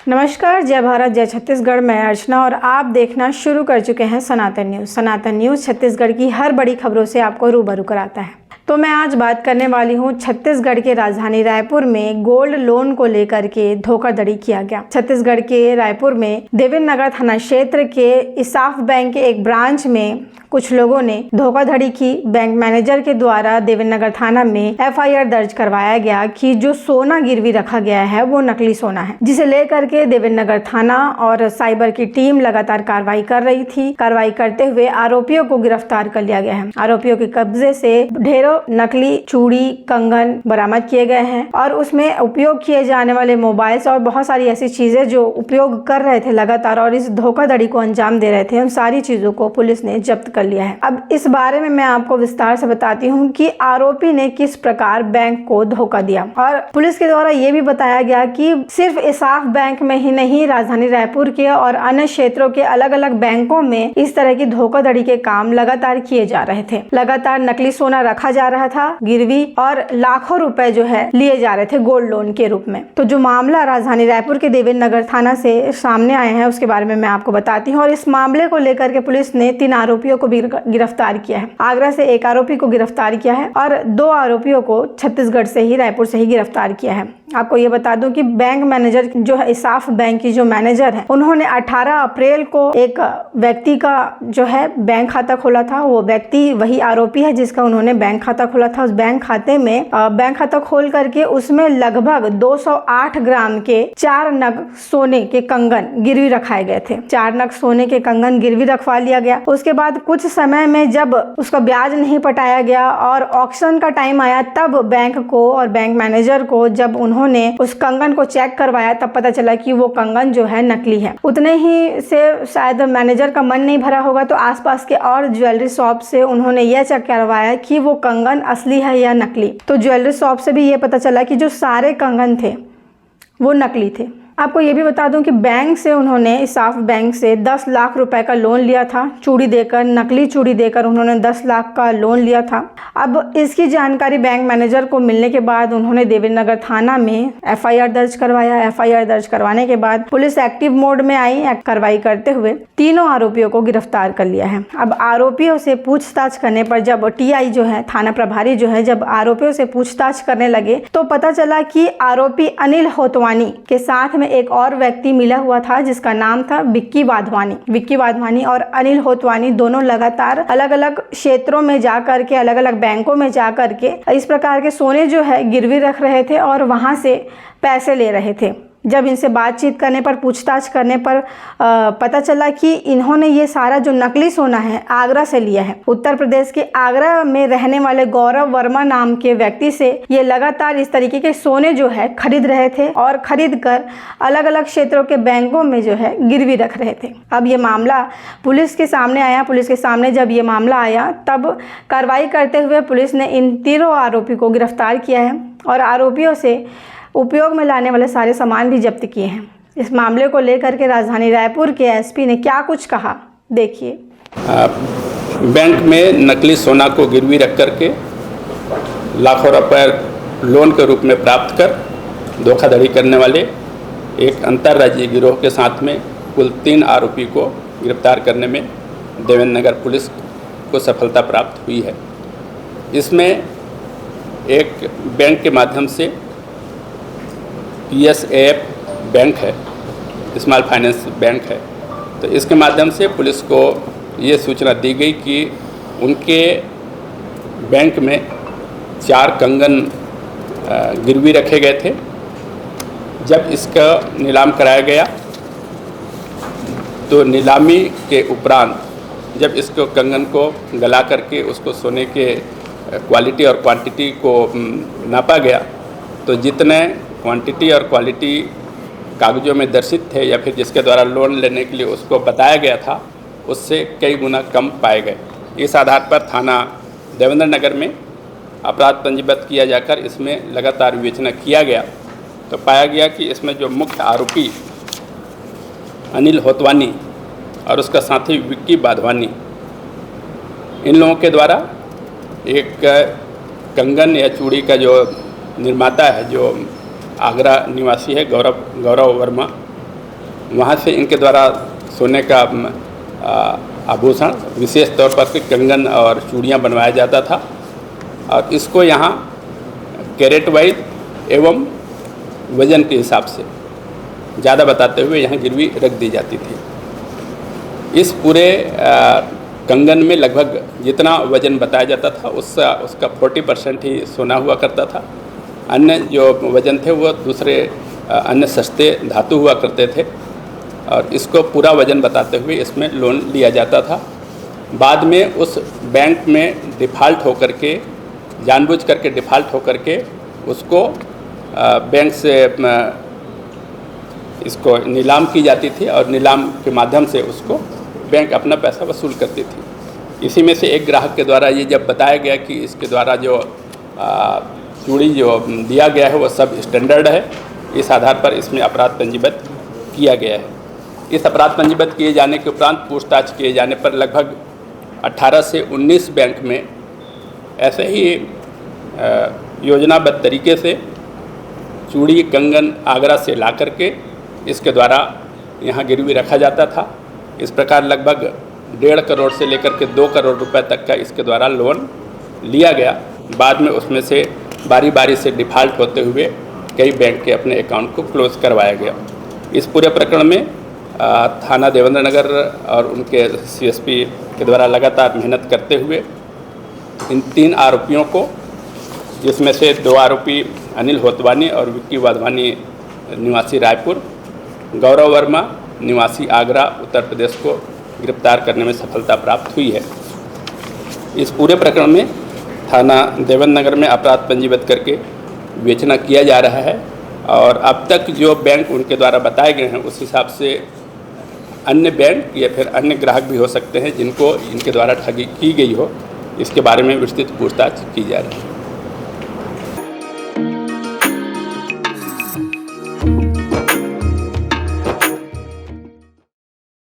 नमस्कार, जय भारत जय छत्तीसगढ़। मैं अर्चना और आप देखना शुरू कर चुके हैं सनातन न्यूज़। सनातन न्यूज़ छत्तीसगढ़ की हर बड़ी खबरों से आपको रूबरू कराता है। तो मैं आज बात करने वाली हूँ छत्तीसगढ़ के राजधानी रायपुर में गोल्ड लोन को लेकर के धोखाधड़ी किया गया। छत्तीसगढ़ के रायपुर में देवेंद्र नगर थाना क्षेत्र के इंसाफ बैंक के एक ब्रांच में कुछ लोगों ने धोखाधड़ी की। बैंक मैनेजर के द्वारा देवेंद्र नगर थाना में एफआईआर दर्ज करवाया गया कि जो सोना गिरवी रखा गया है वो नकली सोना है, जिसे लेकर के देवेंद्र नगर थाना और साइबर की टीम लगातार कार्रवाई कर रही थी। कार्रवाई करते हुए आरोपियों को गिरफ्तार कर लिया गया है। आरोपियों के कब्जे से ढेरों नकली चूड़ी कंगन बरामद किए गए हैं और उसमें उपयोग किए जाने वाले मोबाइल्स और बहुत सारी ऐसी चीजें जो उपयोग कर रहे थे लगातार और इस धोखाधड़ी को अंजाम दे रहे थे, उन सारी चीजों को पुलिस ने जब्त कर लिया है। अब इस बारे में मैं आपको विस्तार से बताती हूँ कि आरोपी ने किस प्रकार बैंक को धोखा दिया। और पुलिस के द्वारा ये भी बताया गया कि सिर्फ इंसाफ बैंक में ही नहीं, राजधानी रायपुर के और अन्य क्षेत्रों के अलग अलग बैंकों में इस तरह की धोखाधड़ी के काम लगातार किए जा रहे थे। लगातार नकली सोना रखा जा रहा था गिरवी और लाखों रुपए जो है लिए जा रहे थे गोल्ड लोन के रूप में। तो जो मामला राजधानी रायपुर के देवेंद्र नगर थाना से सामने आए हैं उसके बारे में मैं आपको बताती हूँ। और इस मामले को लेकर के पुलिस ने 3 आरोपियों को गिरफ्तार किया है। आगरा से 1 आरोपी को गिरफ्तार किया है और 2 आरोपियों को छत्तीसगढ़ से ही, रायपुर से ही गिरफ्तार किया है। आपको ये बता दूं कि बैंक मैनेजर जो है, इंसाफ बैंक की जो मैनेजर है, उन्होंने 18 अप्रैल को एक व्यक्ति का जो है बैंक खाता खोला था। वो व्यक्ति वही आरोपी है जिसका उन्होंने बैंक खाता खोला था। उस बैंक खाते में बैंक खाता खोल करके उसमें लगभग 208 ग्राम के 4 नग सोने के कंगन गिरवी रखाए गए थे। 4 नग सोने के कंगन गिरवी रखवा लिया गया। उसके बाद कुछ समय में जब उसका ब्याज नहीं पटाया गया और ऑक्शन का टाइम आया, तब बैंक को और बैंक मैनेजर को जब उन्होंने उस कंगन को चेक करवाया तब पता चला कि वो कंगन जो है नकली है। उतने ही से शायद मैनेजर का मन नहीं भरा होगा तो आसपास के और ज्वेलरी शॉप से उन्होंने यह चेक करवाया कि वो कंगन असली है या नकली। तो ज्वेलरी शॉप से भी ये पता चला कि जो सारे कंगन थे वो नकली थे। आपको ये भी बता दूं कि बैंक से उन्होंने, इंसाफ बैंक से 10 लाख रुपए का लोन लिया था। चूड़ी देकर, नकली चूड़ी देकर उन्होंने 10 लाख का लोन लिया था। अब इसकी जानकारी बैंक मैनेजर को मिलने के बाद उन्होंने देवेंद्र नगर थाना में एफआईआर दर्ज करवाया। एफआईआर दर्ज करवाने के बाद पुलिस एक्टिव मोड में आई। कार्रवाई करते हुए तीनों आरोपियों को गिरफ्तार कर लिया है। अब आरोपियों से पूछताछ करने पर जब टीआई जो है, थाना प्रभारी जो है, जब आरोपियों से पूछताछ करने लगे तो पता चला कि आरोपी अनिल होतवानी के साथ में एक और व्यक्ति मिला हुआ था जिसका नाम था विक्की वाधवानी। विक्की वाधवानी और अनिल होतवानी दोनों लगातार अलग अलग क्षेत्रों में जाकर के, अलग अलग बैंकों में जाकर के इस प्रकार के सोने जो है गिरवी रख रहे थे और वहां से पैसे ले रहे थे। जब इनसे बातचीत करने पर, पूछताछ करने पर पता चला कि इन्होंने ये सारा जो नकली सोना है आगरा से लिया है। उत्तर प्रदेश के आगरा में रहने वाले गौरव वर्मा नाम के व्यक्ति से ये लगातार इस तरीके के सोने जो है खरीद रहे थे और खरीद कर अलग अलग क्षेत्रों के बैंकों में जो है गिरवी रख रहे थे। अब ये मामला पुलिस के सामने आया। पुलिस के सामने जब ये मामला आया तब कार्रवाई करते हुए पुलिस ने इन तीनों आरोपी को गिरफ्तार किया है और आरोपियों से उपयोग में लाने वाले सारे सामान भी जब्त किए हैं। इस मामले को लेकर के राजधानी रायपुर के एसपी ने क्या कुछ कहा, देखिए। बैंक में नकली सोना को गिरवी रख करके लाखों रुपए लोन के रूप में प्राप्त कर धोखाधड़ी करने वाले एक अंतर्राज्यीय गिरोह के साथ में कुल 3 आरोपी को गिरफ्तार करने में देवेंद्र नगर पुलिस को सफलता प्राप्त हुई है। इसमें एक बैंक के माध्यम से PSAF बैंक है, स्मॉल फाइनेंस बैंक है, तो इसके माध्यम से पुलिस को ये सूचना दी गई कि उनके बैंक में 4 कंगन गिरवी रखे गए थे। जब इसका नीलाम कराया गया तो नीलामी के उपरांत जब इसको कंगन को गला करके उसको सोने के क्वालिटी और क्वांटिटी को नापा गया तो जितने क्वांटिटी और क्वालिटी कागज़ों में दर्शित थे या फिर जिसके द्वारा लोन लेने के लिए उसको बताया गया था, उससे कई गुना कम पाए गए। इस आधार पर थाना देवेंद्र नगर में अपराध पंजीबद्ध किया जाकर इसमें लगातार विवेचना किया गया तो पाया गया कि इसमें जो मुख्य आरोपी अनिल होतवानी और उसका साथी विक्की वाधवानी, इन लोगों के द्वारा एक कंगन या चूड़ी का जो निर्माता है, जो आगरा निवासी है गौरव वर्मा, वहाँ से इनके द्वारा सोने का आभूषण, विशेष तौर पर के कंगन और चूड़ियाँ बनवाया जाता था और इसको यहाँ कैरेट वाइज एवं वजन के हिसाब से ज़्यादा बताते हुए यहाँ गिरवी रख दी जाती थी। इस पूरे कंगन में लगभग जितना वजन बताया जाता था उसका 40% ही सोना हुआ करता था। अन्य जो वजन थे वो दूसरे अन्य सस्ते धातु हुआ करते थे और इसको पूरा वजन बताते हुए इसमें लोन लिया जाता था। बाद में उस बैंक में डिफ़ॉल्ट होकर के, जानबूझ करके डिफ़ॉल्ट होकर के उसको बैंक से इसको नीलाम की जाती थी और नीलाम के माध्यम से उसको बैंक अपना पैसा वसूल करती थी। इसी में से एक ग्राहक के द्वारा ये जब बताया गया कि इसके द्वारा जो चूड़ी जो दिया गया है वो सब स्टैंडर्ड है, इस आधार पर इसमें अपराध पंजीबद्ध किया गया है। इस अपराध पंजीबद्ध किए जाने के उपरांत पूछताछ किए जाने पर लगभग 18 से 19 बैंक में ऐसे ही योजनाबद्ध तरीके से चूड़ी कंगन आगरा से ला करके इसके द्वारा यहाँ गिरवी रखा जाता था। इस प्रकार लगभग 1.5 करोड़ से लेकर के 2 करोड़ रुपए तक का इसके द्वारा लोन लिया गया। बाद में उसमें से बारी बारी से डिफ़ॉल्ट होते हुए कई बैंक के अपने अकाउंट को क्लोज करवाया गया। इस पूरे प्रकरण में थाना देवेंद्र नगर और उनके CSP के द्वारा लगातार मेहनत करते हुए इन 3 आरोपियों को, जिसमें से 2 आरोपी अनिल होतवानी और विक्की वाधवानी निवासी रायपुर, गौरव वर्मा निवासी आगरा उत्तर प्रदेश को गिरफ्तार करने में सफलता प्राप्त हुई है। इस पूरे प्रकरण में थाना देवेंद्र नगर में अपराध पंजीबद्ध करके विवेचना किया जा रहा है और अब तक जो बैंक उनके द्वारा बताए गए हैं उस हिसाब से अन्य बैंक या फिर अन्य ग्राहक भी हो सकते हैं जिनको इनके द्वारा ठगी की गई हो, इसके बारे में विस्तृत पूछताछ की जा रही है।